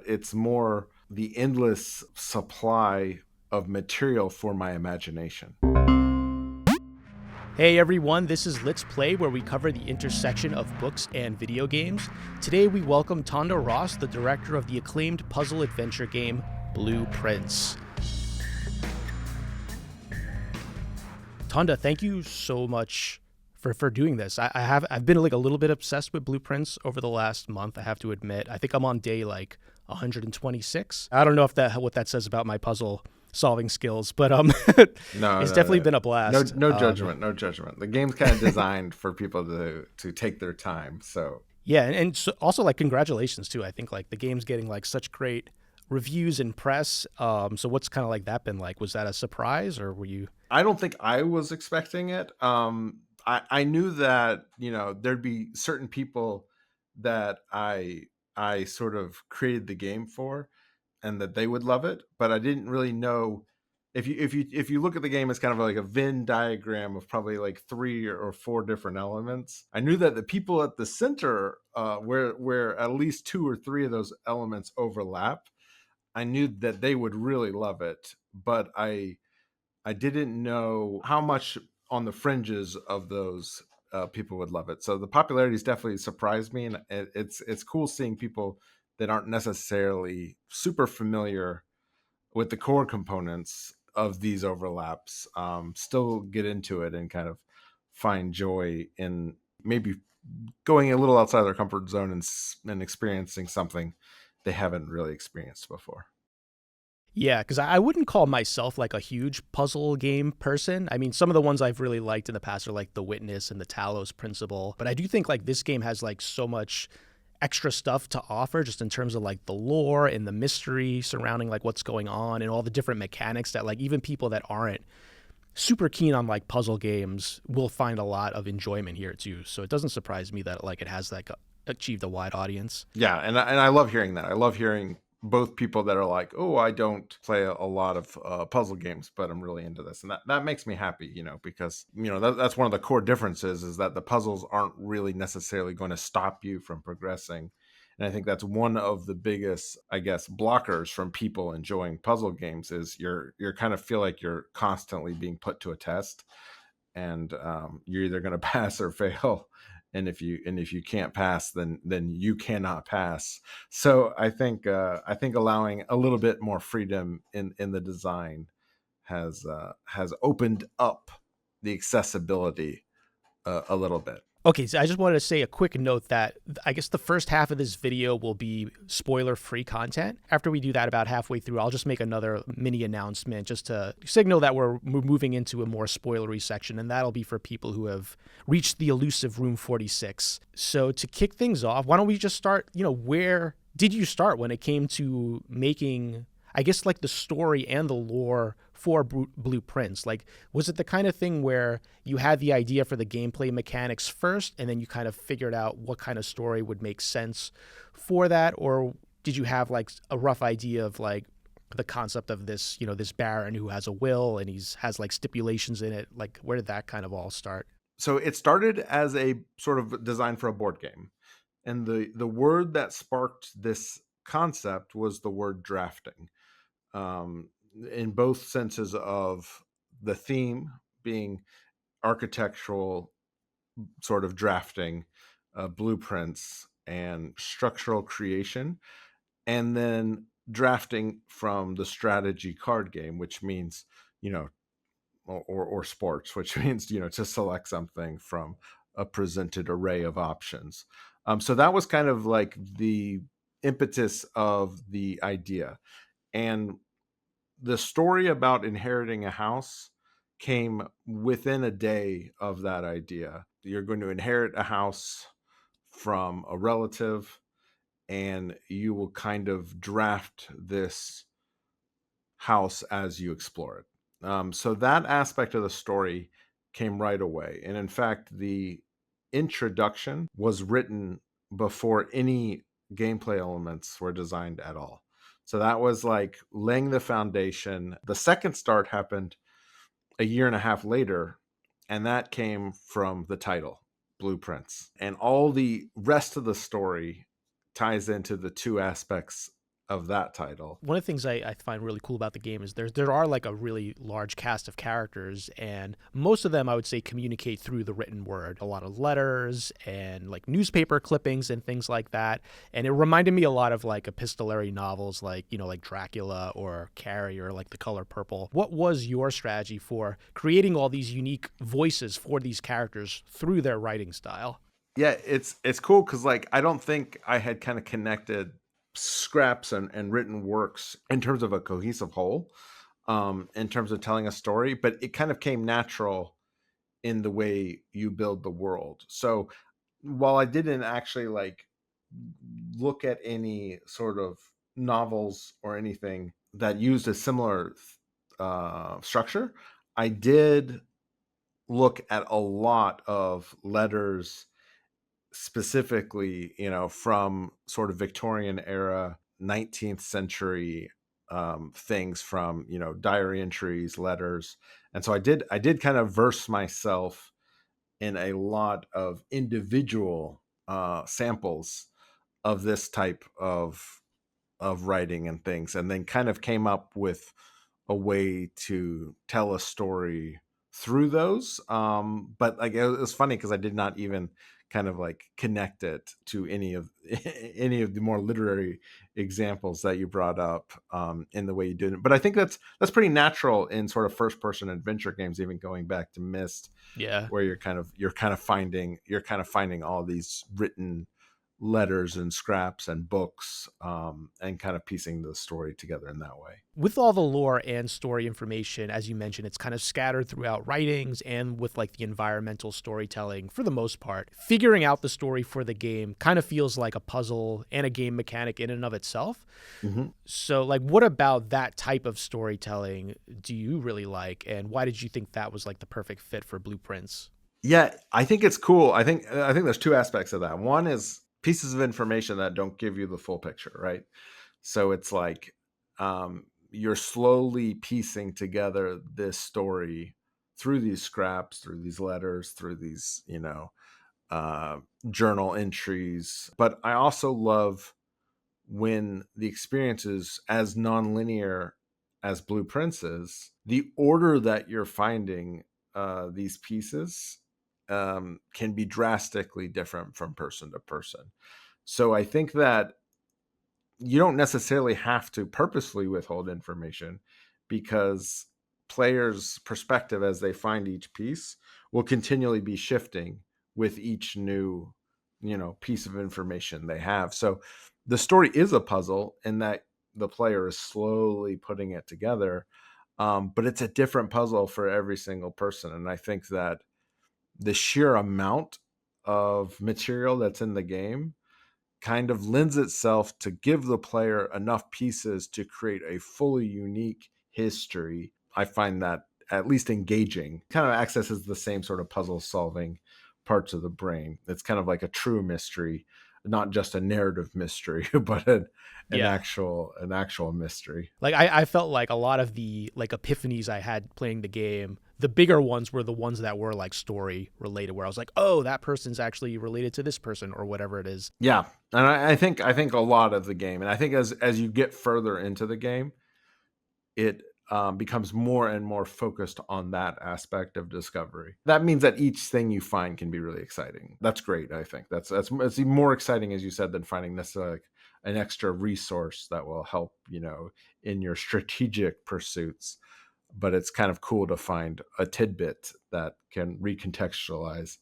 It's more the endless supply of material for my imagination. Hey everyone, this is Let's Play, where we cover the intersection of books and video games. Today we welcome Tonda Ros, the director of the acclaimed puzzle adventure game Blueprints. Tonda, thank you so much for doing this. I've been like a little bit obsessed with Blueprints over the last month, I have to admit. I think I'm on day like 126. I don't know if what that says about my puzzle solving skills, but No, it's no, definitely no, been a blast. no judgment, no judgment. The game's kind of designed for people to take their time. So Yeah, and so also like congratulations too. I think like the game's getting like such great reviews and press. So what's kind of like that been like? Was that a surprise or were you? I don't think I was expecting it. I knew that there'd be certain people that I sort of created the game for, and that they would love it, but I didn't really know if you look at the game as kind of like a Venn diagram of probably like three or four different elements. I knew that the people at the center, where at least two or three of those elements overlap, I knew that they would really love it, but I didn't know how much on the fringes of those people would love it. So the popularity's definitely surprised me, and it's cool seeing people that aren't necessarily super familiar with the core components of these overlaps still get into it and kind of find joy in maybe going a little outside their comfort zone and experiencing something they haven't really experienced before. Yeah, because I wouldn't call myself like a huge puzzle game person. I mean, some of the ones I've really liked in the past are like The Witness and the Talos Principle, but I do think like this game has like so much extra stuff to offer just in terms of like the lore and the mystery surrounding like what's going on and all the different mechanics that like even people that aren't super keen on like puzzle games will find a lot of enjoyment here too. So it doesn't surprise me that like it has like achieved a wide audience. Yeah, and I love hearing that. I love hearing both people that are like, "Oh, I don't play a lot of puzzle games, but I'm really into this," and that makes me happy, because that's one of the core differences is that the puzzles aren't really necessarily going to stop you from progressing, and I think that's one of the biggest, I guess, blockers from people enjoying puzzle games is you're kind of feel like you're constantly being put to a test, and you're either going to pass or fail, and if you can't pass, then you cannot pass. So I think allowing a little bit more freedom in the design has opened up the accessibility a little bit. Okay, so I just wanted to say a quick note that I guess the first half of this video will be spoiler-free content. After we do that about halfway through, I'll just make another mini announcement just to signal that we're moving into a more spoilery section, and that'll be for people who have reached the elusive Room 46. So to kick things off, why don't we just start, where did you start when it came to making, I guess, like the story and the lore for Blueprints? Like, was it the kind of thing where you had the idea for the gameplay mechanics first, and then you kind of figured out what kind of story would make sense for that? Or did you have like a rough idea of like the concept of this, this baron who has a will and has like stipulations in it? Like, where did that kind of all start? So it started as a sort of design for a board game, and the word that sparked this concept was the word drafting, um, in both senses of the theme being architectural sort of drafting, blueprints, and structural creation, and then drafting from the strategy card game, which means, you know, or sports, which means, to select something from a presented array of options. So that was kind of like the impetus of the idea. And the story about inheriting a house came within a day of that idea. You're going to inherit a house from a relative, and you will kind of draft this house as you explore it. So that aspect of the story came right away. And in fact, the introduction was written before any gameplay elements were designed at all. So that was like laying the foundation. The second start happened a year and a half later, and that came from the title, Blueprints. And all the rest of the story ties into the two aspects of that title. One of the things I find really cool about the game is there are like a really large cast of characters, and most of them I would say communicate through the written word. A lot of letters and like newspaper clippings and things like that. And it reminded me a lot of like epistolary novels, like like Dracula or Carrie or like The Color Purple. What was your strategy for creating all these unique voices for these characters through their writing style? Yeah, it's cool because like I don't think I had kind of connected scraps and written works in terms of a cohesive whole, in terms of telling a story, but it kind of came natural in the way you build the world. So while I didn't actually like look at any sort of novels or anything that used a similar structure, I did look at a lot of letters, specifically, from sort of Victorian era, 19th century things, from diary entries, letters. And so I did kind of verse myself in a lot of individual samples of this type of writing and things, and then kind of came up with a way to tell a story through those. But like it was funny because I did not even kind of like connect it to any of any of the more literary examples that you brought up, in the way you did it. But I think that's pretty natural in sort of first person adventure games, even going back to Myst, Yeah. where you're kind of finding all these written letters and scraps and books, and kind of piecing the story together in that way. With all the lore and story information, as you mentioned, it's kind of scattered throughout writings and with like the environmental storytelling for the most part. Figuring out the story for the game kind of feels like a puzzle and a game mechanic in and of itself. Mhm. So, like, what about that type of storytelling do you really like, and why did you think that was like the perfect fit for Blueprints? Yeah, I think it's cool. I think there's two aspects of that. One is pieces of information that don't give you the full picture, right? So it's like, you're slowly piecing together this story through these scraps, through these letters, through these, uh, journal entries. But I also love when the experience is as nonlinear as Blueprints is, the order that you're finding these pieces, can be drastically different from person to person. So I think that you don't necessarily have to purposely withhold information, because players' perspective as they find each piece will continually be shifting with each new, piece of information they have. So the story is a puzzle in that the player is slowly putting it together, but it's a different puzzle for every single person. And I think that the sheer amount of material that's in the game kind of lends itself to give the player enough pieces to create a fully unique history. I find that at least engaging. Kind of accesses the same sort of puzzle solving parts of the brain. It's kind of like a true mystery, not just a narrative mystery, but an Yeah. actual mystery. Like I felt like a lot of the like epiphanies I had playing the game, the bigger ones were the ones that were like story related, where I was like, oh, that person's actually related to this person or whatever it is. Yeah, and I think a lot of the game, and I think as you get further into the game, it becomes more and more focused on that aspect of discovery. That means that each thing you find can be really exciting. That's great. I think that's even more exciting, as you said, than finding this like an extra resource that will help in your strategic pursuits. But it's kind of cool to find a tidbit that can recontextualize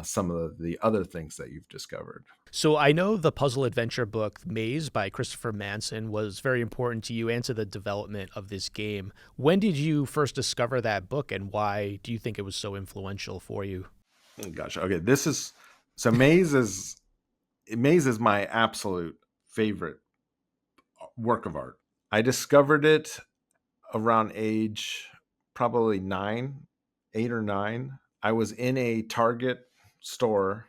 some of the other things that you've discovered. So I know the puzzle adventure book Maze by Christopher Manson was very important to you and to the development of this game. When did you first discover that book, and why do you think it was so influential for you? Gotcha. Okay, this is so Maze is my absolute favorite work of art. I discovered it around age probably 8 or 9. I was in a Target store,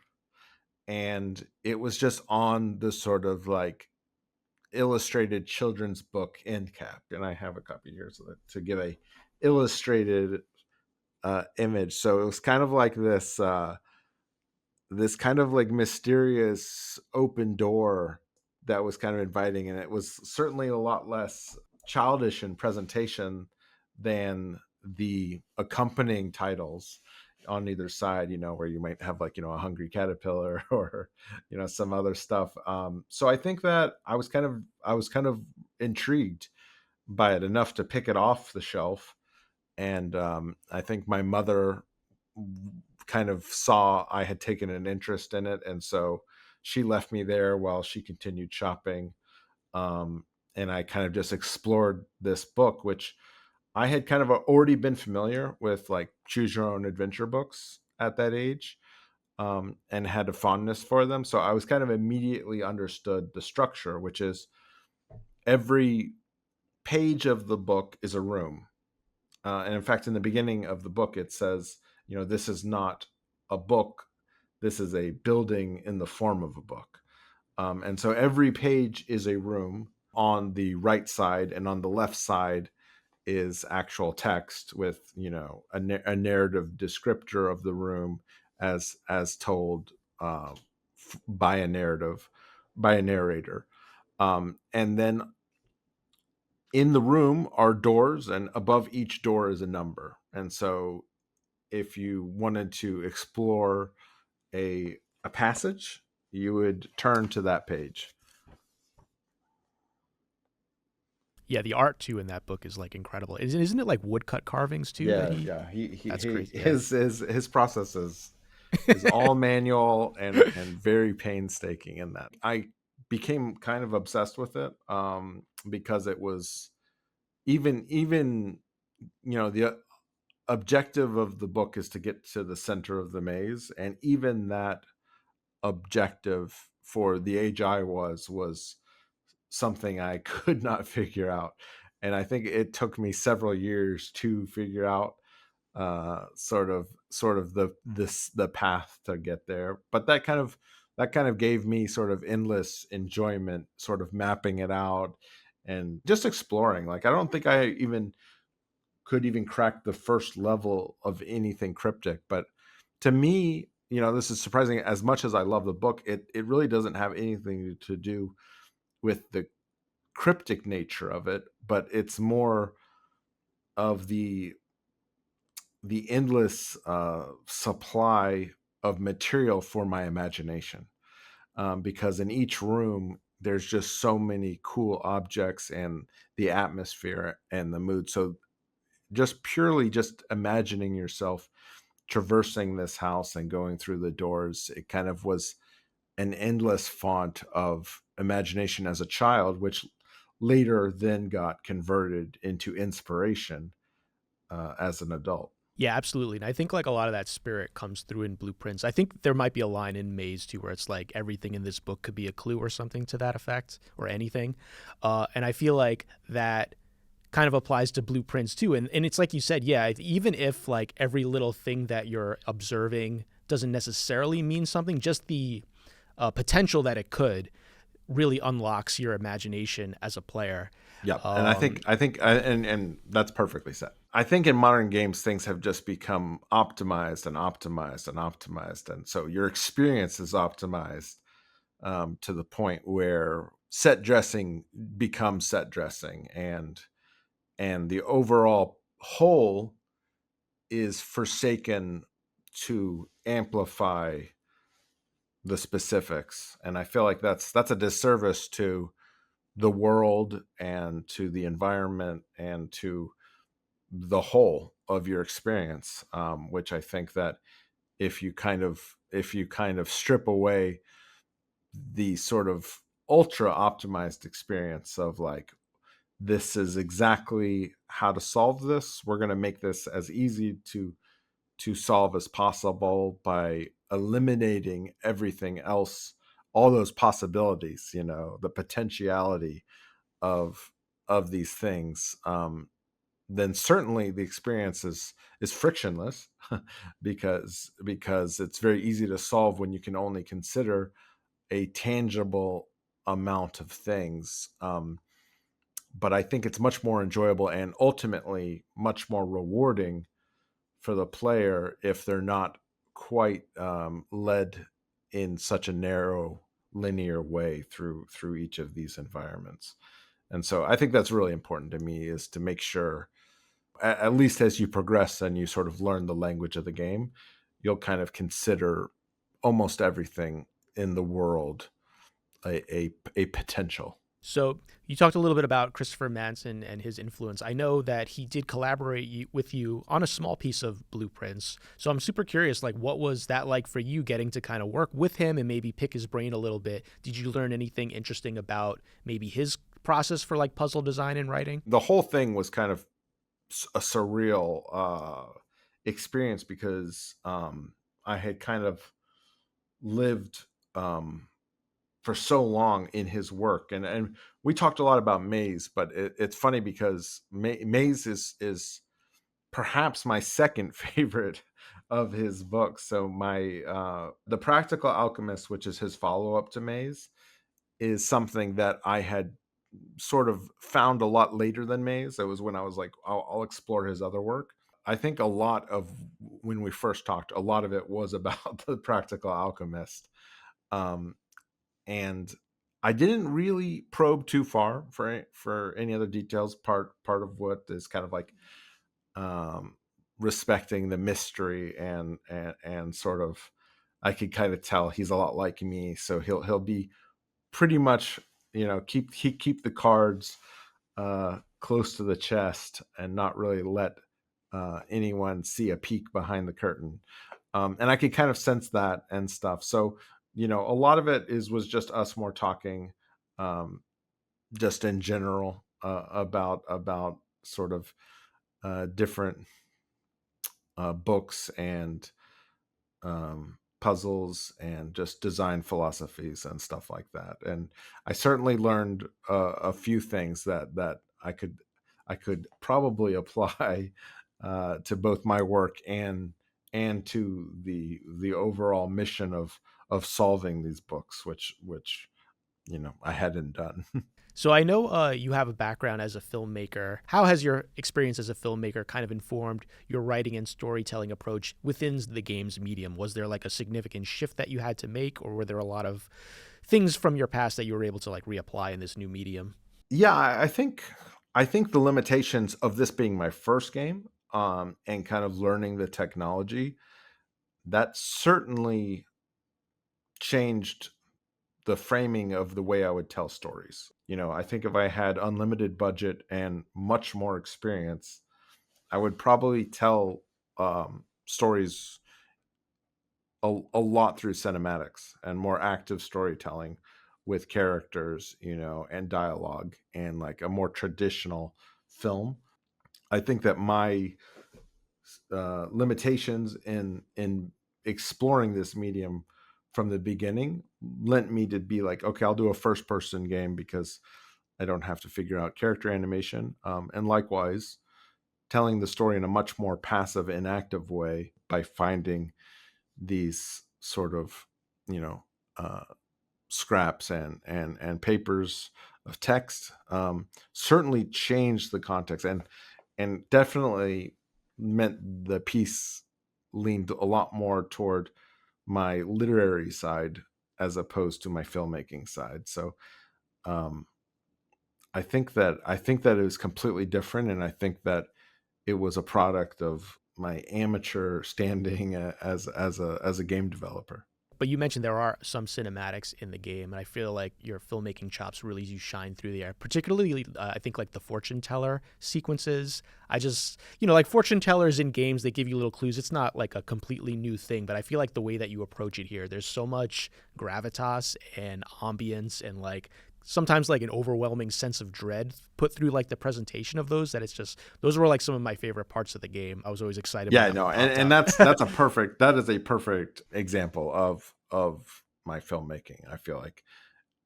and it was just on the sort of like illustrated children's book end cap, and I have a copy here so that to give a illustrated image. So it was kind of like this kind of like mysterious open door that was kind of inviting, and it was certainly a lot less childish in presentation than the accompanying titles on either side, where you might have like, a hungry caterpillar or, some other stuff. So I think that I was kind of intrigued by it enough to pick it off the shelf. And I think my mother kind of saw I had taken an interest in it, and so she left me there while she continued shopping. Um, and I kind of just explored this book, which I had kind of already been familiar with, like choose your own adventure books at that age, and had a fondness for them. So I was kind of immediately understood the structure, which is every page of the book is a room. And in fact, in the beginning of the book, it says, this is not a book, this is a building in the form of a book. And so every page is a room on the right side, and on the left side is actual text with, a narrative descriptor of the room as told by a narrator. And then in the room are doors, and above each door is a number. And so if you wanted to explore a passage, you would turn to that page. Yeah, the art too in that book is like incredible. Isn't it like woodcut carvings too that Yeah, he? yeah. That's crazy. Yeah. His process is all manual and very painstaking in that. I became kind of obsessed with it, because it was even the objective of the book is to get to the center of the maze, and even that objective for the age I was something I could not figure out. And I think it took me several years to figure out sort of the path to get there. But that kind of gave me sort of endless enjoyment, sort of mapping it out and just exploring. Like I don't think I could even crack the first level of anything cryptic. But to me, this is surprising. As much as I love the book, it really doesn't have anything to do with the cryptic nature of it, but it's more of the endless supply of material for my imagination. Because in each room, there's just so many cool objects and the atmosphere and the mood. So just purely just imagining yourself traversing this house and going through the doors, it kind of was an endless font of imagination as a child, which later then got converted into inspiration as an adult. Yeah, absolutely. And I think like a lot of that spirit comes through in Blueprints. I think there might be a line in Maze too where it's like everything in this book could be a clue or something to that effect, or anything. And I feel like that kind of applies to Blueprints too. And it's like you said, yeah, even if like every little thing that you're observing doesn't necessarily mean something, just the potential that it could really unlocks your imagination as a player. Yeah, and and that's perfectly said. I think in modern games things have just become optimized and optimized and optimized, and so your experience is optimized to the point where set dressing becomes set dressing, and the overall whole is forsaken to amplify the specifics. And I feel like that's a disservice to the world and to the environment and to the whole of your experience, which I think that if you kind of strip away the sort of ultra optimized experience of like, this is exactly how to solve this, we're going to make this as easy to solve as possible by eliminating everything else, all those possibilities, the potentiality of these things, then certainly the experience is frictionless, because it's very easy to solve when you can only consider a tangible amount of things. But I think it's much more enjoyable and ultimately much more rewarding for the player if they're not quite led in such a narrow linear way through each of these environments. And so I think that's really important to me, is to make sure, at least as you progress and you sort of learn the language of the game, you'll kind of consider almost everything in the world a potential. So you talked a little bit about Christopher Manson and his influence. I know that he did collaborate with you on a small piece of blueprints. So I'm super curious, like, what was that like for you, getting to kind of work with him and maybe pick his brain a little bit? Did you learn anything interesting about maybe his process for like puzzle design and writing? The whole thing was kind of a surreal experience, because I had kind of lived for so long in his work, and we talked a lot about Maze, but it's funny because Maze is perhaps my second favorite of his books. So my The Practical Alchemist, which is his follow-up to Maze, is something that I had sort of found a lot later than Maze. It was when I was like, I'll explore his other work. I think a lot of, when we first talked, a lot of it was about The Practical Alchemist. Um, and I didn't really probe too far for any other details. Part of what is kind of like um, respecting the mystery, and sort of, I could kind of tell he's a lot like me, so he'll be pretty much, keep the cards close to the chest and not really let anyone see a peek behind the curtain. And I could kind of sense that and stuff. So, a lot of it was just us more talking, um, just in general, about sort of different books and puzzles and just design philosophies and stuff like that. And I certainly learned a few things that I could probably apply to both my work and to the overall mission of solving these books, which I hadn't done. So I know you have a background as a filmmaker. How has your experience as a filmmaker kind of informed your writing and storytelling approach within the game's medium? Was there like a significant shift that you had to make, or were there a lot of things from your past that you were able to like reapply in this new medium? Yeah, I think the limitations of this being my first game, and kind of learning the technology, that certainly changed the framing of the way I would tell stories. I think if I had unlimited budget and much more experience, I would probably tell stories a lot through cinematics and more active storytelling with characters, and dialogue, and like a more traditional film. I think that my limitations in exploring this medium from the beginning lent me to be like, okay, I'll do a first person game because I don't have to figure out character animation. And likewise, telling the story in a much more passive and active way by finding these sort of, you know, uh, scraps and papers of text, certainly changed the context, and definitely meant the piece leaned a lot more toward my literary side as opposed to my filmmaking side. So um, I think that it was completely different, and I think that it was a product of my amateur standing as a game developer. But you mentioned there are some cinematics in the game, and I feel like your filmmaking chops really do shine through there. Particularly, I think like the fortune teller sequences. I just, like fortune tellers in games, they give you little clues. It's not like a completely new thing, but I feel like the way that you approach it here, there's so much gravitas and ambience and like sometimes like an overwhelming sense of dread put through like the presentation of those, that it's just, those were like some of my favorite parts of the game. I was always excited when Yeah, that no, one and, popped and up. that is a perfect example of my filmmaking. I feel like,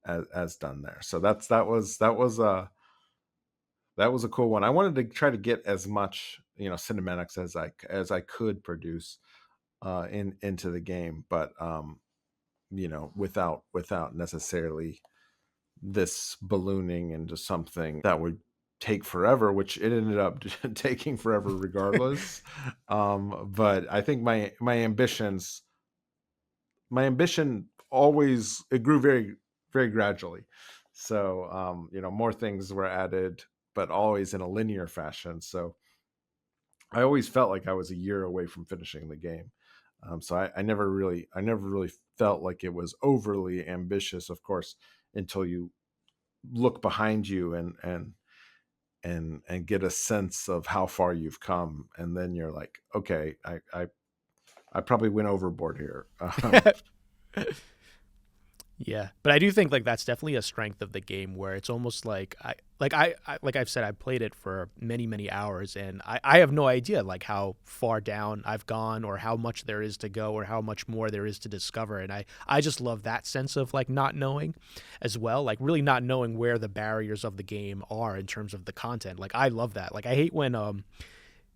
as done there. So that was a cool one. I wanted to try to get as much, cinematics as I could produce into the game, but without necessarily this ballooning into something that would take forever, which it ended up taking forever regardless. But I think my ambition always, it grew very, very gradually. So more things were added, but always in a linear fashion. So I always felt like I was a year away from finishing the game. So I never really felt like it was overly ambitious, of course, until you look behind you and get a sense of how far you've come, and then you're like, okay, I probably went overboard here. Yeah, but I do think like that's definitely a strength of the game where it's almost like like I've said, I played it for many hours, and I have no idea like how far down I've gone or how much there is to go or how much more there is to discover, and I just love that sense of like not knowing as well, like really not knowing where the barriers of the game are in terms of the content. Like I love that. Like I hate when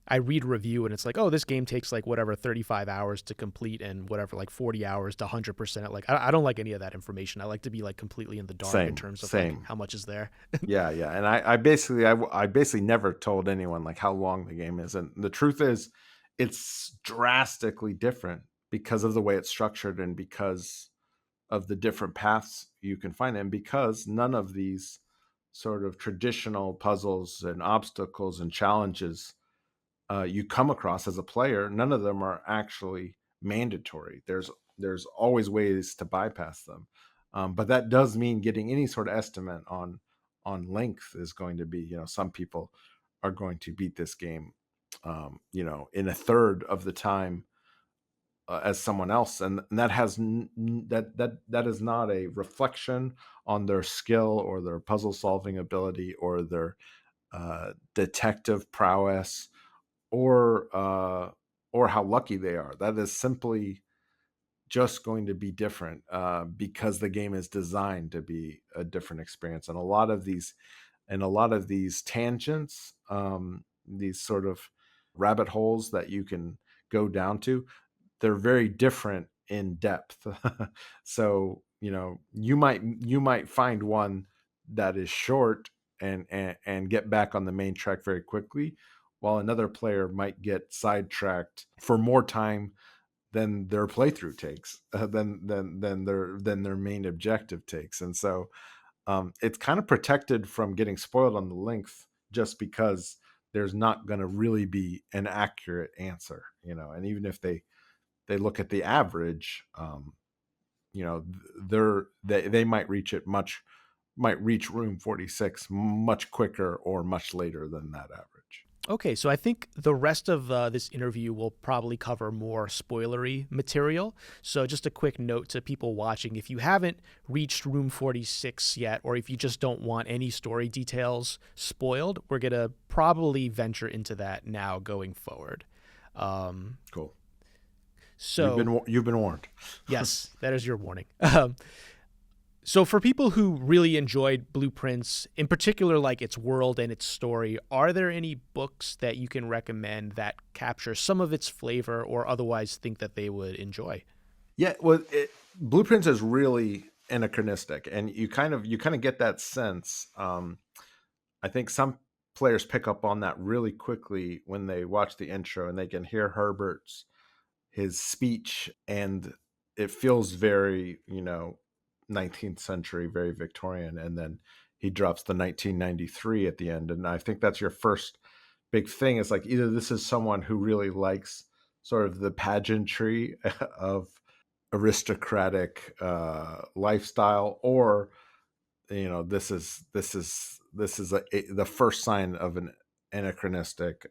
I read a review and it's like, oh, this game takes like whatever 35 hours to complete and whatever like 40 hours to 100%. Like I don't like any of that information. I like to be like completely in the dark in Same, terms of like same. how much is there. Yeah. And I basically never told anyone like how long the game is, and the truth is, it's drastically different because of the way it's structured and because of the different paths you can find, and because none of these sort of traditional puzzles and obstacles and challenges you come across as a player, none of them are actually mandatory. There's always ways to bypass them, but that does mean getting any sort of estimate on length is going to be, some people are going to beat this game, in a third of the time as someone else, and that has that is not a reflection on their skill or their puzzle solving ability or their detective prowess or how lucky they are. That is simply just going to be different because the game is designed to be a different experience. And a lot of these tangents, these sort of rabbit holes that you can go down to, they're very different in depth. So you might find one that is short and get back on the main track very quickly, while another player might get sidetracked for more time than their playthrough takes, than their main objective takes. And so it's kind of protected from getting spoiled on the length, just because there's not going to really be an accurate answer, and even if they look at the average, they might reach room 46 much quicker or much later than that average. Okay, so I think the rest of this interview will probably cover more spoilery material. So, just a quick note to people watching, if you haven't reached room 46 yet, or if you just don't want any story details spoiled, we're going to probably venture into that now going forward. Cool. So, You've been warned. yes, that is your warning. So for people who really enjoyed Blueprints, in particular like its world and its story, are there any books that you can recommend that capture some of its flavor or otherwise think that they would enjoy? Yeah, well, Blueprints is really anachronistic, and you kind of get that sense. I think some players pick up on that really quickly when they watch the intro and they can hear Herbert's his speech, and it feels very 19th century, very Victorian, and then he drops the 1993 at the end, and I think that's your first big thing. Is like, either this is someone who really likes sort of the pageantry of aristocratic lifestyle, or the first sign of an anachronistic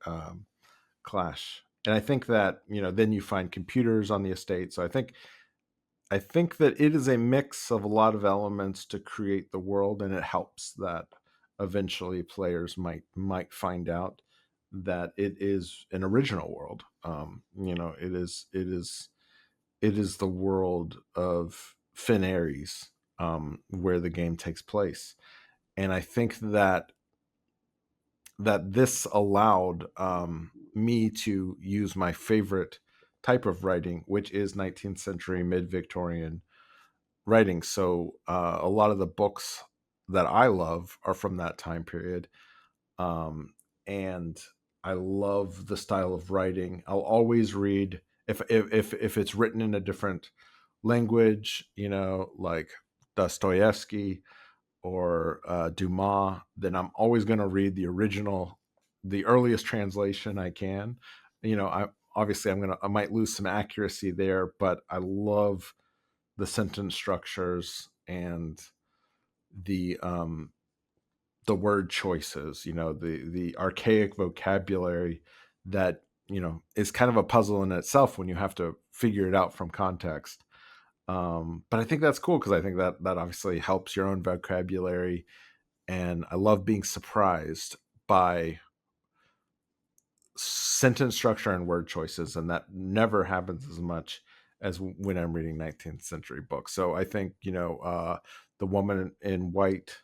clash. And I think that then you find computers on the estate. So I think that it is a mix of a lot of elements to create the world, and it helps that eventually players might find out that it is an original world. It is the world of Finn Ares, where the game takes place, and I think that this allowed me to use my favorite type of writing, which is 19th century mid Victorian writing. So a lot of the books that I love are from that time period, and I love the style of writing. I'll always read if it's written in a different language, like Dostoevsky or Dumas, then I'm always going to read the original, the earliest translation I can. I obviously I might lose some accuracy there, but I love the sentence structures and the the word choices, the archaic vocabulary that, is kind of a puzzle in itself when you have to figure it out from context. But I think that's cool because I think that obviously helps your own vocabulary, and I love being surprised by sentence structure and word choices, and that never happens as much as when I'm reading 19th century books. So I think, The Woman in White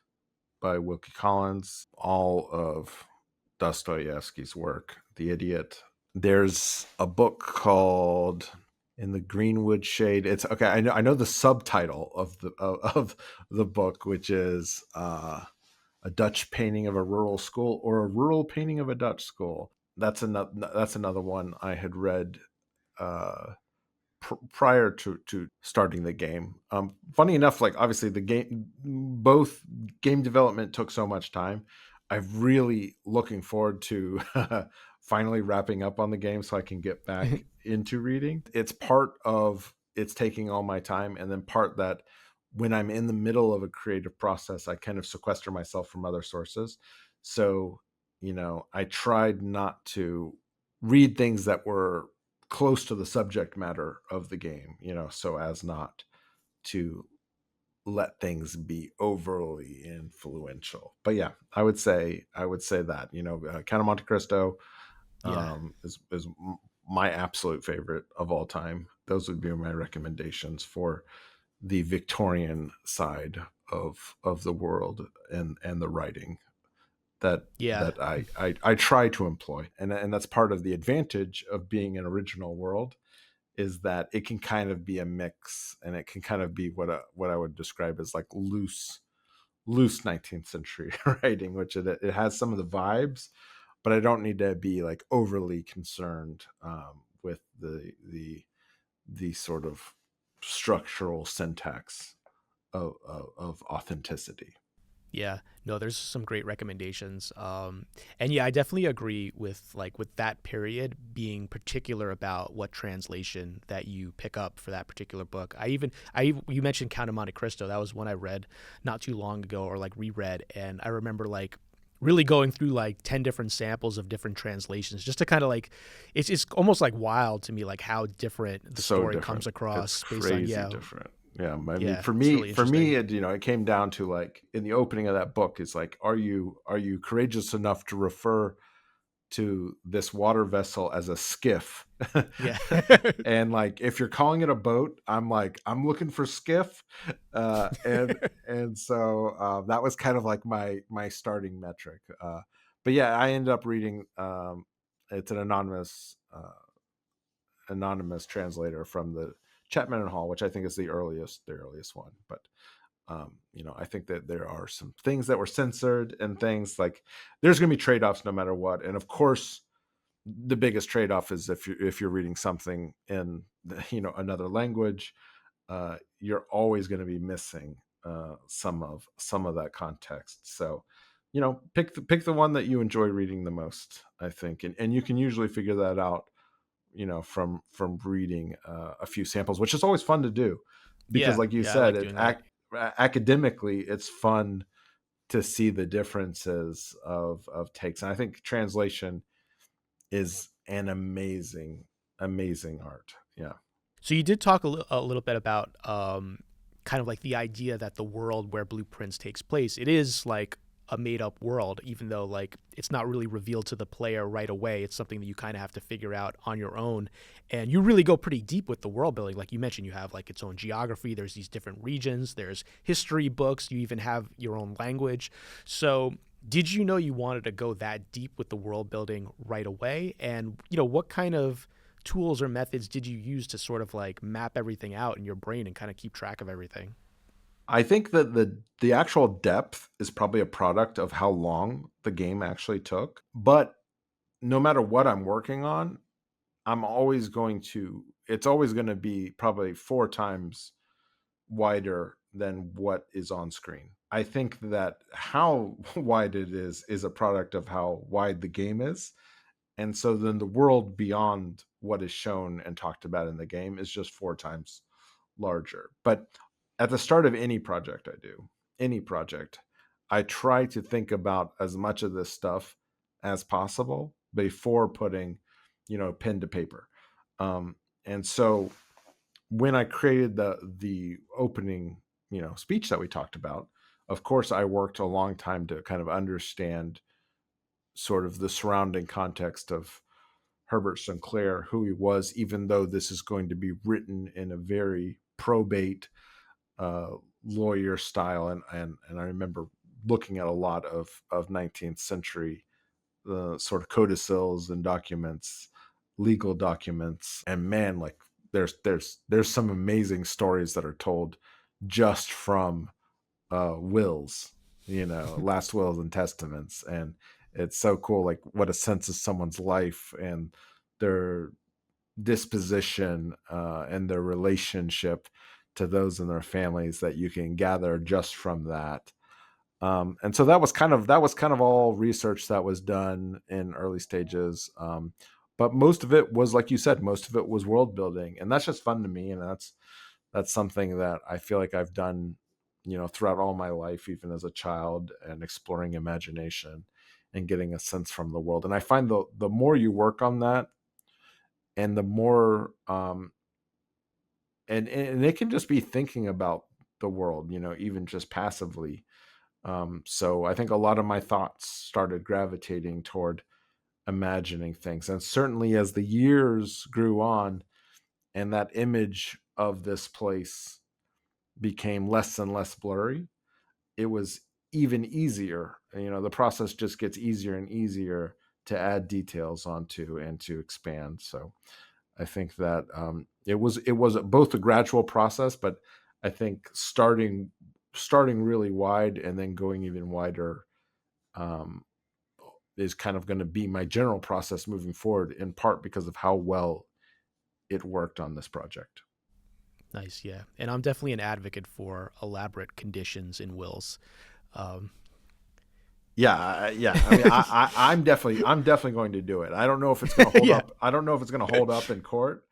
by Wilkie Collins, all of Dostoevsky's work, The Idiot. There's a book called In the Greenwood Shade. It's okay. I know the subtitle of the book, which is a Dutch painting of a rural school, or a rural painting of a Dutch school. That's another one I had read uh, prior to starting the game. Funny enough, like obviously both game development took so much time. I'm really looking forward to finally wrapping up on the game so I can get back into reading. It's part of it's taking all my time, and then part that when I'm in the middle of a creative process, I kind of sequester myself from other sources. So, I tried not to read things that were close to the subject matter of the game, so as not to let things be overly influential. But yeah, I would say that, Count of Monte Cristo Yeah. is my absolute favorite of all time. Those would be my recommendations for the Victorian side of the world, and the writing that Yeah. I try to employ, and that's part of the advantage of being an original world, is that it can kind of be a mix, and it can kind of be what I would describe as like loose 19th century writing, which it has some of the vibes, but I don't need to be like overly concerned with the sort of structural syntax of authenticity. Yeah, no, there's some great recommendations. And yeah, I definitely agree with with that period being particular about what translation that you pick up for that particular book. You mentioned Count of Monte Cristo. That was one I read not too long ago, or like reread, and I remember like really going through like 10 different samples of different translations just to kind of like it's almost like wild to me like how different the So story comes different. It's across based on crazy different. Yeah, I mean, yeah, for it's me, really for me, interesting. it came down to, like, in the opening of that book, it's like, are you courageous enough to refer to this water vessel as a skiff? Yeah. And like, if you're calling it a boat, I'm like, I'm looking for skiff, and so that was kind of like my starting metric. But yeah, I ended up reading. It's an anonymous translator from the Chapman and Hall, which I think is the earliest one. But I think that there are some things that were censored, and things like there's going to be trade offs no matter what. And of course, the biggest trade off is if you're reading something in another language, you're always going to be missing some of that context. So, pick the one that you enjoy reading the most, I think, and you can usually figure that out, from reading a few samples, which is always fun to do, because Yeah, like you yeah, I said, like doing that. academically it's fun to see the differences of takes. And I think translation is an amazing art. Yeah. So you did talk a little bit about kind of like the idea that the world where Blueprints takes place, it is like a made up world, even though like it's not really revealed to the player right away. It's something that you kind of have to figure out on your own. And you really go pretty deep with the world building. Like you mentioned, you have like its own geography, there's these different regions, there's history books, you even have your own language. So did you know you wanted to go that deep with the world building right away? And, what kind of tools or methods did you use to sort of like map everything out in your brain and kind of keep track of everything? I think that the actual depth is probably a product of how long the game actually took. But no matter what I'm working on, I'm always going to it's always going to be probably 4 times wider than what is on screen. I think that how wide it is a product of how wide the game is. And so then the world beyond what is shown and talked about in the game is just 4 times larger. But at the start of any project I do, any project, I try to think about as much of this stuff as possible before putting, pen to paper. And so when I created the opening, speech that we talked about, of course I worked a long time to kind of understand sort of the surrounding context of Herbert Sinclair, who he was, even though this is going to be written in a very probate uh, lawyer style. And I remember looking at a lot of 19th century sort of codicils and documents, legal documents, and man, like there's some amazing stories that are told just from wills, last wills and testaments. And it's so cool, like what a sense of someone's life and their disposition and their relationship to those in their families that you can gather just from that. And so that was kind of all research that was done in early stages. But most of it was, like you said, most of it was world building, and that's just fun to me, and that's something that I feel like I've done, throughout all my life, even as a child, and exploring imagination and getting a sense from the world. And I find the more you work on that, and the more and it can just be thinking about the world, even just passively. So I think a lot of my thoughts started gravitating toward imagining things. And certainly as the years grew on and that image of this place became less and less blurry, it was even easier. The process just gets easier and easier to add details onto and to expand. So I think that it was both a gradual process, but I think starting really wide and then going even wider um, is kind of going to be my general process moving forward, in part because of how well it worked on this project. Nice, yeah. And I'm definitely an advocate for elaborate conditions in wills. Um, Yeah. I mean, I'm definitely going to do it. I don't know if it's going to hold yeah. up. I don't know if it's going to hold up in court,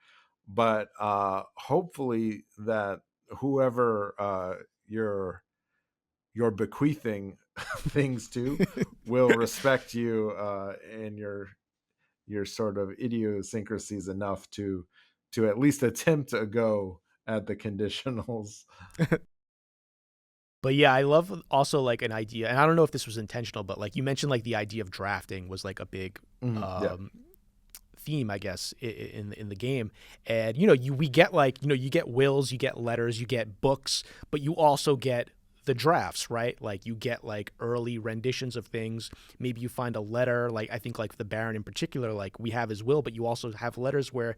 but hopefully that whoever you're bequeathing things to will respect you and your sort of idiosyncrasies enough to at least attempt to go at the conditionals. But yeah, I love also like an idea, and I don't know if this was intentional, but like you mentioned, like the idea of drafting was like a big Yeah. theme, I guess, in the game. And we get like you get wills, you get letters, you get books, but you also get the drafts, right? Like you get like early renditions of things. Maybe you find a letter, like I think like the Baron in particular, like we have his will, but you also have letters where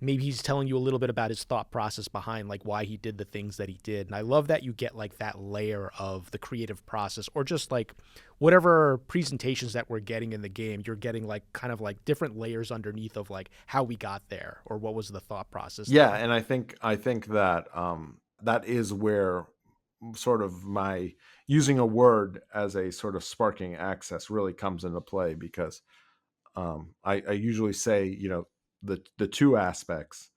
maybe he's telling you a little bit about his thought process behind like why he did the things that he did. And I love that you get like that layer of the creative process, or just like whatever presentations that we're getting in the game, you're getting like kind of like different layers underneath of like how we got there or what was the thought process Yeah, there. and I think that that is where sort of my using a word as a sort of sparking access really comes into play, because I usually say, the two aspects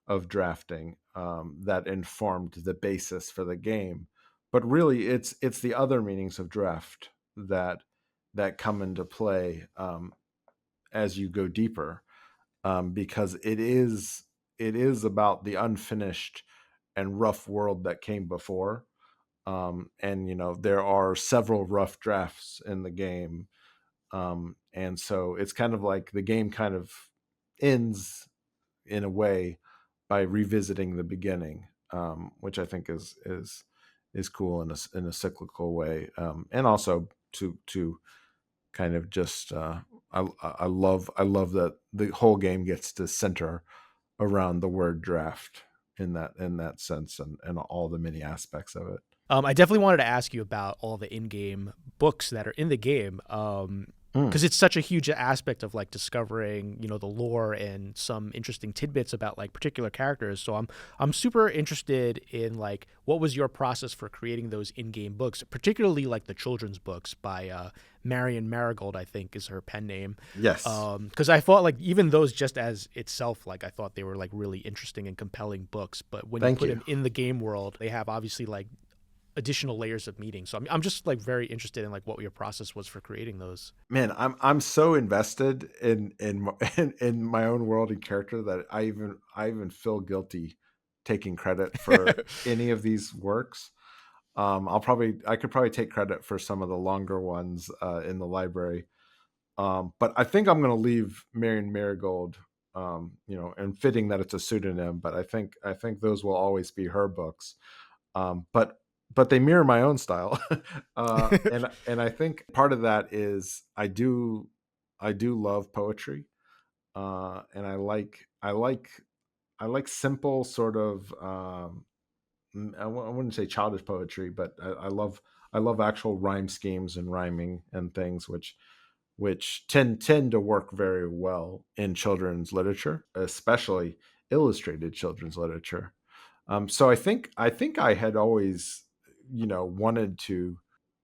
of drafting that informed the basis for the game, but really it's the other meanings of draft that come into play as you go deeper, because it is about the unfinished and rough world that came before. And there are several rough drafts in the game, and so it's kind of like the game kind of ends in a way by revisiting the beginning, which I think is cool in a cyclical way, and also to kind of just I love that the whole game gets to center around the word draft in that sense, and all the many aspects of it. I definitely wanted to ask you about all the in-game books that are in the game. Mm. because it's such a huge aspect of like discovering, you know, the lore and some interesting tidbits about like particular characters. So I'm super interested in like what was your process for creating those in-game books, particularly like the children's books by Marion Marigold, I think is her pen name. Yes. Because I thought like even those just as itself, like I thought they were like really interesting and compelling books. But when you Thank put you. them in the game world, they have obviously like additional layers of meaning. So I'm just like very interested in like what your process was for creating those. Man, I'm so invested in my own world and character that I even feel guilty taking credit for any of these works. I could probably take credit for some of the longer ones in the library. But I think I'm going to leave Marion Marigold, and fitting that it's a pseudonym, but I think those will always be her books. But they mirror my own style, and I think part of that is I do love poetry, and I like simple sort of I wouldn't say childish poetry, but I love actual rhyme schemes and rhyming and things which tend to work very well in children's literature, especially illustrated children's literature. So I think I had always, wanted to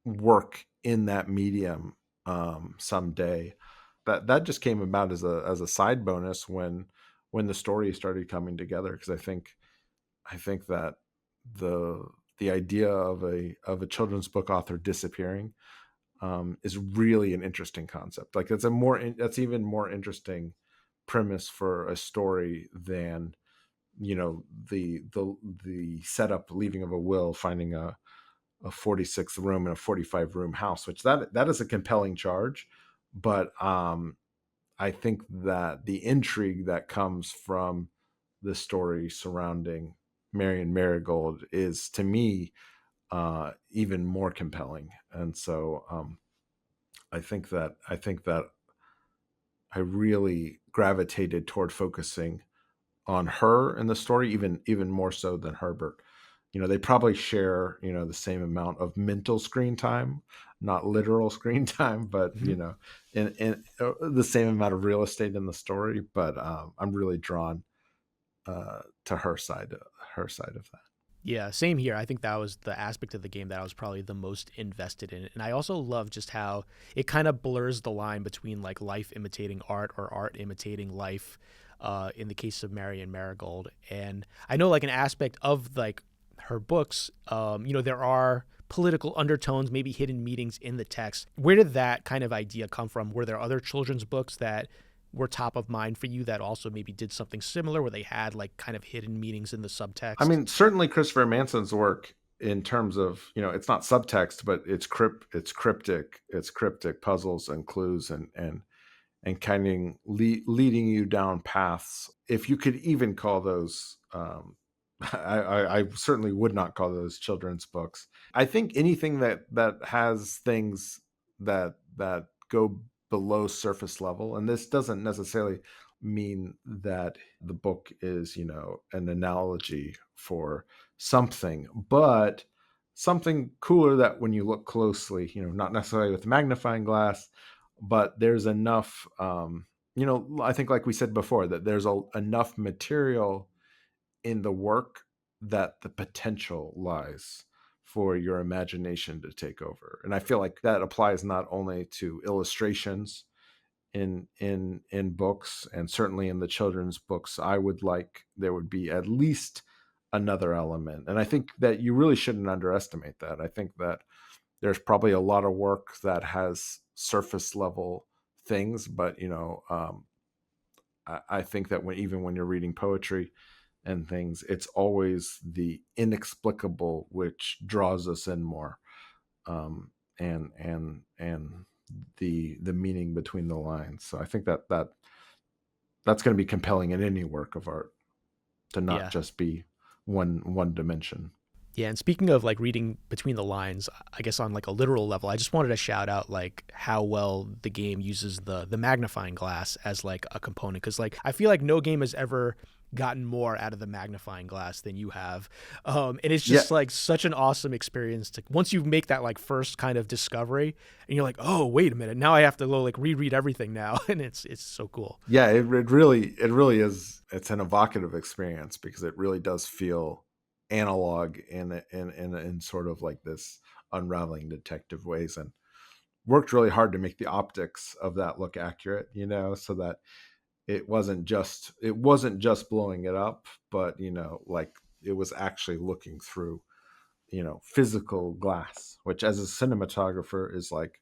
work in that medium someday. That just came about as a side bonus when the story started coming together, because I think that the the idea of a children's book author disappearing is really an interesting concept. Like that's even more interesting premise for a story than the setup leaving of a will, finding a 46th room in a 45 room house, which that is a compelling charge. But I think that the intrigue that comes from the story surrounding Marion Marigold is, to me, even more compelling. And so I think that I really gravitated toward focusing on her in the story, even more so than Herbert. They probably share the same amount of mental screen time, not literal screen time, but Mhm. in the same amount of real estate in the story. But I'm really drawn to her side of that. Yeah, same here. I think that was the aspect of the game that I was probably the most invested in. And I also love just how it kind of blurs the line between like life imitating art or art imitating life in the case of Marion Marigold. And I know like an aspect of like her books, there are political undertones, maybe hidden meanings in the text. Where did that kind of idea come from? Were there other children's books that were top of mind for you that also maybe did something similar where they had like kind of hidden meanings in the I subtext? mean, certainly Christopher Manson's work, in terms of, it's not subtext, but it's cryptic puzzles and clues, and kind of leading you down paths, if you could even call those. I certainly would not call those children's books. I think anything that has things that go below surface level, and this doesn't necessarily mean that the book is an analogy for something, but something cooler that when you look closely, not necessarily with a magnifying glass, but there's enough, I think, like we said before, that there's enough material in the work that the potential lies for your imagination to take over. And I feel like that applies not only to illustrations in books, and certainly in the children's books. I would like there would be at least another element, and I think that you really shouldn't underestimate that. I think that there's probably a lot of work that has surface level things, but I think that even when you're reading poetry and things, it's always the inexplicable which draws us in more, and the meaning between the lines. So I think that's going to be compelling in any work of art, to not Yeah. just be one dimension. Yeah, and speaking of like reading between the lines, I guess on like a literal level, I just wanted to shout out like how well the game uses the magnifying glass as like a component, because like I feel like no game has ever gotten more out of the magnifying glass than you have, and it's Yeah, just like such an awesome experience to once you make that like first kind of discovery, and you're like, oh wait a minute, now I have to go like reread everything now, and it's so cool. yeah, it really is. It's an evocative experience because it really does feel analog in sort of like this unraveling detective ways, and worked really hard to make the optics of that look accurate, so that it wasn't just blowing it up, but like it was actually looking through physical glass, which as a cinematographer is like,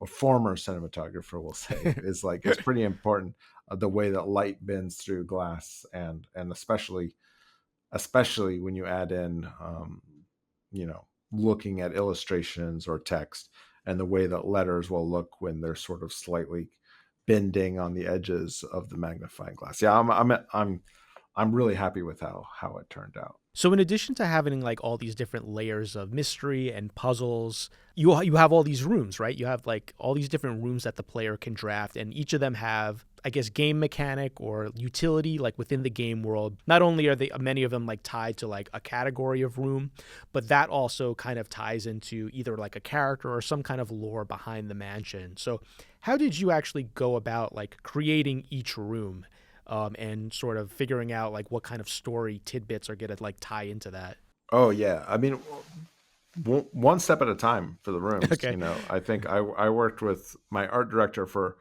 a former cinematographer will say, is like it's pretty important, the way that light bends through glass, and especially when you add in looking at illustrations or text, and the way that letters will look when they're sort of slightly bending on the edges of the magnifying glass. Yeah, I'm really happy with how it turned out. So in addition to having like all these different layers of mystery and puzzles, you have all these rooms, right? You have like all these different rooms that the player can draft, and each of them have, I guess, game mechanic or utility like within the game world. Not only are they many of them like tied to like a category of room, but that also kind of ties into either like a character or some kind of lore behind the mansion. So how did you actually go about like creating each room, and sort of figuring out like what kind of story tidbits are gonna like tie into that? Oh yeah, I mean, one step at a time for the rooms. Okay. I think I worked with my art director for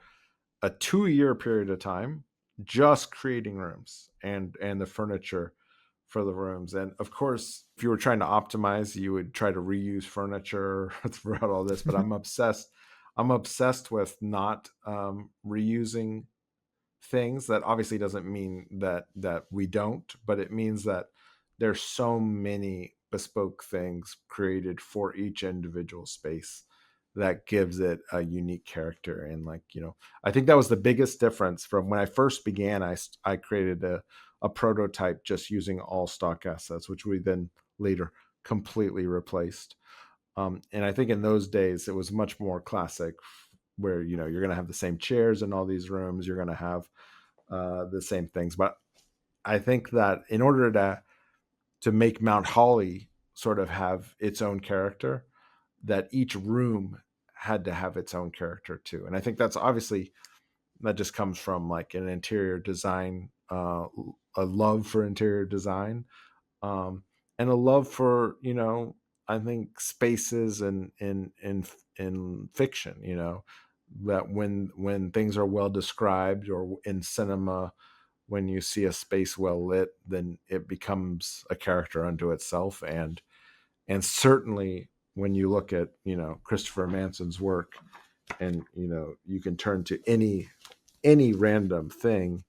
a 2 year period of time, just creating rooms and the furniture for the rooms. And of course, if you were trying to optimize, you would try to reuse furniture throughout all this. But I'm obsessed with not reusing things. That obviously doesn't mean that we don't, but it means that there's so many bespoke things created for each individual space that gives it a unique character. And like, I think that was the biggest difference from when I first began. I created a prototype just using all stock assets, which we then later completely replaced. And I think in those days it was much more classic, where you're going to have the same chairs in all these rooms, you're going to have the same things. But I think that in order to make Mount Holly sort of have its own character, that each room had to have its own character too. And I think that's obviously, that just comes from like an interior design, a love for interior design, um, and a love for, I think, spaces and in fiction. That when things are well described, or in cinema, when you see a space well lit, then it becomes a character unto itself. And certainly when you look at Christopher Manson's work, and you can turn to any random thing,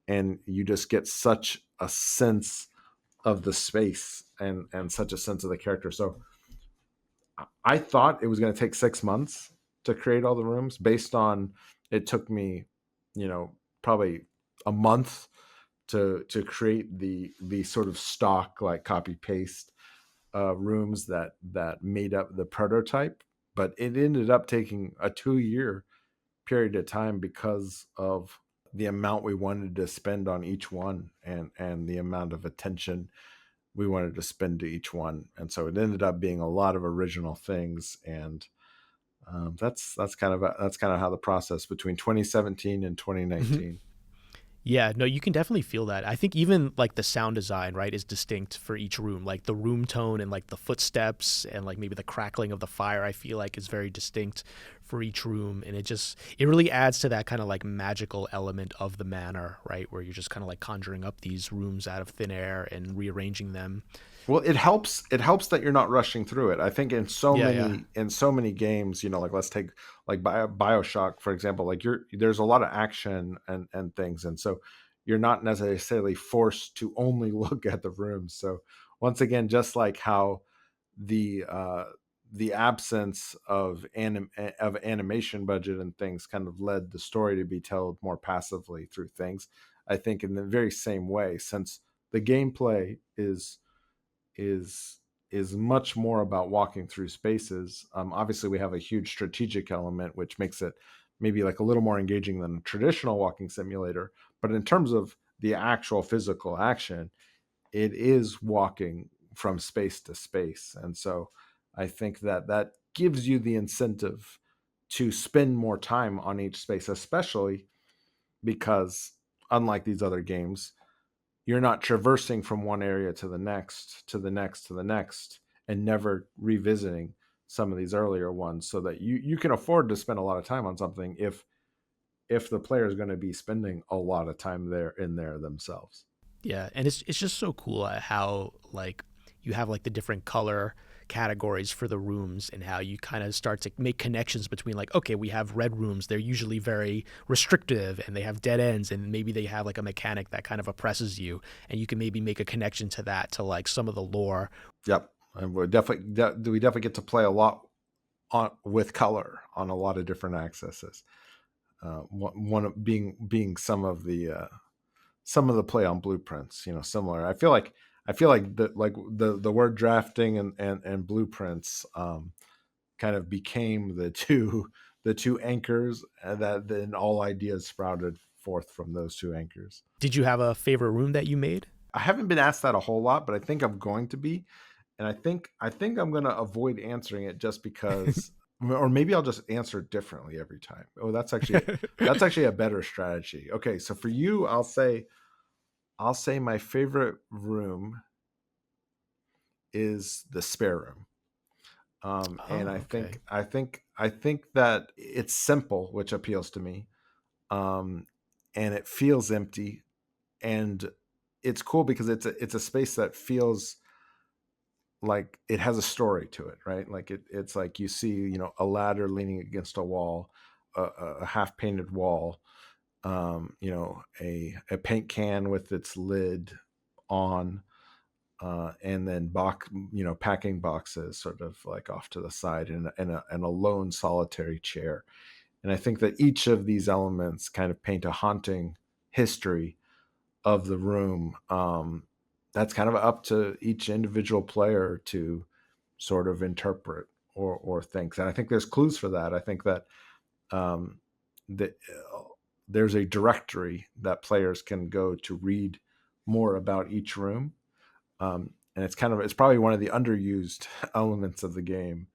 and you just get such a sense of the space, and such a sense of the character. So I thought it was going to take 6 months to create all the rooms. Based on, it took me, probably a month to create the sort of stock, like copy paste rooms that made up the prototype. But it ended up taking a 2 year period of time because of the amount we wanted to spend on each one, and the amount of attention we wanted to spend to each one. And so it ended up being a lot of original things. And that's kind of how the process between 2017 and 2019. Yeah, no, you can definitely feel that. I think even like the sound design, right, is distinct for each room. Like the room tone and like the footsteps and like maybe the crackling of the fire, I feel like is very distinct for each room. And it really adds to that kind of like magical element of the manor, right, where you're just kind of like conjuring up these rooms out of thin air and rearranging them. Well, it helps that you're not rushing through it. I think in so Yeah, yeah. many in so many games, like let's take like BioShock for example. Like there's a lot of action and things, and so you're not necessarily forced to only look at the rooms. So once again, just like how the uh the absence of animation budget and things kind of led the story to be told more passively through things, I think in the very same way, since the gameplay is is much more about walking through spaces. Obviously, we have a huge strategic element, which makes it maybe like a little more engaging than a traditional walking simulator. But in terms of the actual physical action, it is walking from space to space. And so I think that that gives you the incentive to spend more time on each space, especially because unlike these other games, you're not traversing from one area to the next, to the next, to the next, and never revisiting some of these earlier ones, so that you can afford to spend a lot of time on something if the player is going to be spending a lot of time there themselves. Yeah, and it's just so cool at how like you have like the different color categories for the rooms and how you kind of start to make connections between like, okay, we have red rooms, they're usually very restrictive and they have dead ends, and maybe they have like a mechanic that kind of oppresses you, and you can maybe make a connection to that, to like some of the lore. Yep, and we definitely get to play a lot with color on a lot of different accesses. One being some of the play on blueprints, similar. I feel like the word drafting and blueprints kind of became the two anchors, that then all ideas sprouted forth from those two anchors. Did you have a favorite room that you made? I haven't been asked that a whole lot, but I think I'm going to be, and I think I'm going to avoid answering it just because, or maybe I'll just answer it differently every time. Oh, that's actually a better strategy. Okay, so for you, I'll say my favorite room is the spare room. And I Oh, okay. think I think I think that it's simple, which appeals to me. Um, and it feels empty, and it's cool because it's a space that feels like it has a story to it, right? Like it's like you see, a ladder leaning against a wall, a half painted wall, a paint can with its lid on, and then packing boxes sort of like off to the side, and a lone solitary chair. And I think that each of these elements kind of paint a haunting history of the room. That's kind of up to each individual player to sort of interpret or think. And I think there's clues for that. I think that um, that there's a directory that players can go to read more about each room. And it's probably one of the underused elements of the game.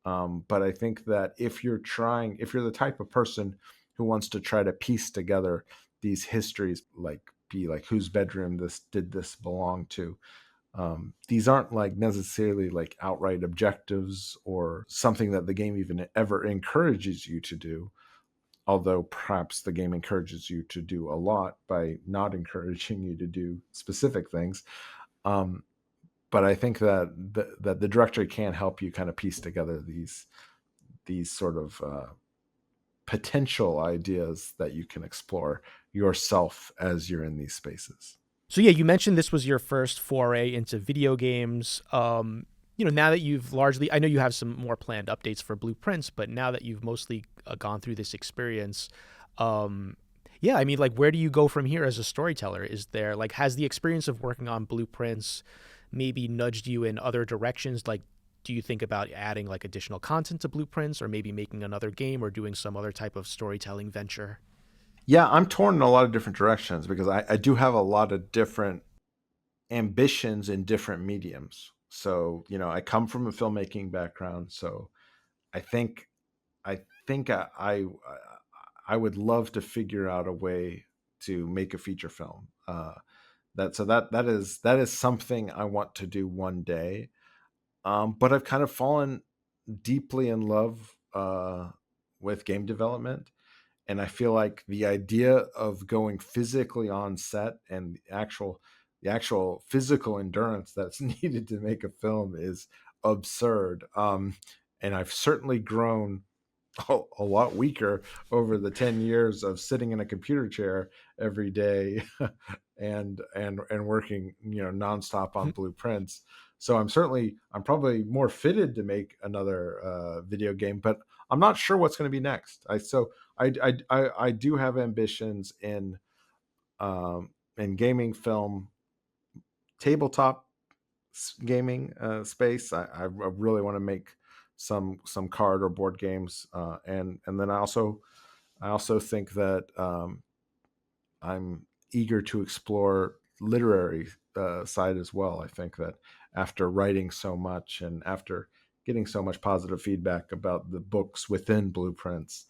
But I think that if you're the type of person who wants to try to piece together these histories, like be like whose bedroom this belong to, these aren't like necessarily like outright objectives or something that the game even ever encourages you to do. Although perhaps the game encourages you to do a lot by not encouraging you to do specific things. Um, but I think that the directory can help you kind of piece together these sort of potential ideas that you can explore yourself as you're in these spaces. So yeah, you mentioned this was your first foray into video games. Now that you've largely, I know you have some more planned updates for Blueprints, but now that you've mostly gone through this experience, um, yeah, I mean, like, where do you go from here as a storyteller? Is there like, has the experience of working on Blueprints maybe nudged you in other directions? Like, do you think about adding like additional content to Blueprints, or maybe making another game, or doing some other type of storytelling venture? Yeah, I'm torn in a lot of different directions because I do have a lot of different ambitions in different mediums. So, I come from a filmmaking background, so I think I think I would love to figure out a way to make a feature film. That is something I want to do one day. But I've kind of fallen deeply in love with game development, and I feel like the idea of going physically on set and the actual physical endurance that's needed to make a film is absurd. And I've certainly grown a lot weaker over the 10 years of sitting in a computer chair every day and working nonstop on blueprints. So I'm probably more fitted to make another video game, but I'm not sure what's going to be next. I do have ambitions in gaming, film, tabletop, gaming space. I really want to make some card or board games, and then I also think that I'm eager to explore literary side as well. I think that after writing so much and after getting so much positive feedback about the books within Blueprints,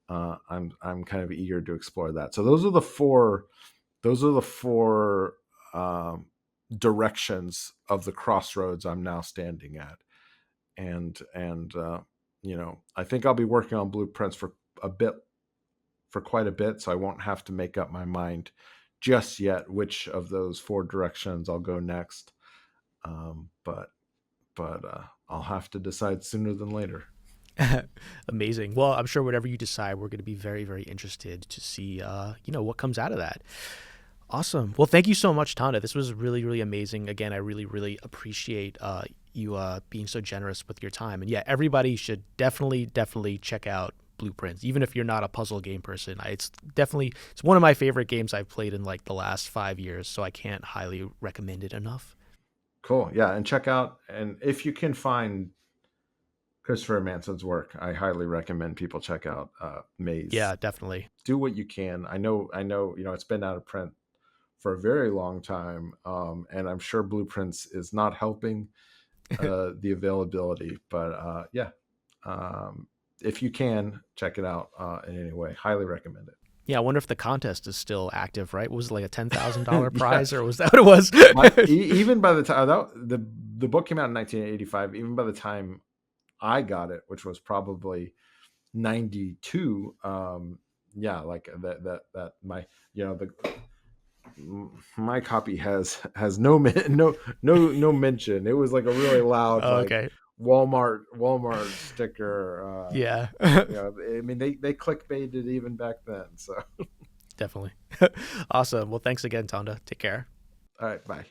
I'm kind of eager to explore that. So those are the four um, directions of the crossroads I'm now standing at, and I think I'll be working on Blueprints a bit for quite a bit, so I won't have to make up my mind just yet which of those four directions I'll go next. But I'll have to decide sooner than later. Amazing. Well, I'm sure whatever you decide, we're going to be very, very interested to see, what comes out of that. Awesome. Well, thank you so much, Tonda. This was really, really amazing. Again, I really, really appreciate you being so generous with your time. And yeah, everybody should definitely, definitely check out Blueprints, even if you're not a puzzle game person. It's one of my favorite games I've played in like the last 5 years, so I can't highly recommend it enough. Cool. Yeah, and check out, and if you can find Christopher Manson's work, I highly recommend people check out Maze. Yeah, definitely. Do what you can. I know. It's been out of print for a very long time, and I'm sure Blueprints is not helping the availability. But yeah, um, if you can check it out in any way, highly recommend Yeah, I wonder if the contest is still active, right? Was it like a $10,000 it. Yeah, prize, or was that what it was? even by the time the book came out in 1985, even by the time I got it, which was probably 92, yeah, like that my copy has no mention. It was like a really loud, Oh, like okay. Walmart sticker. Yeah, I mean, they clickbaited even back then. So definitely. Awesome. Well, thanks again, Tonda. Take care. all right, bye.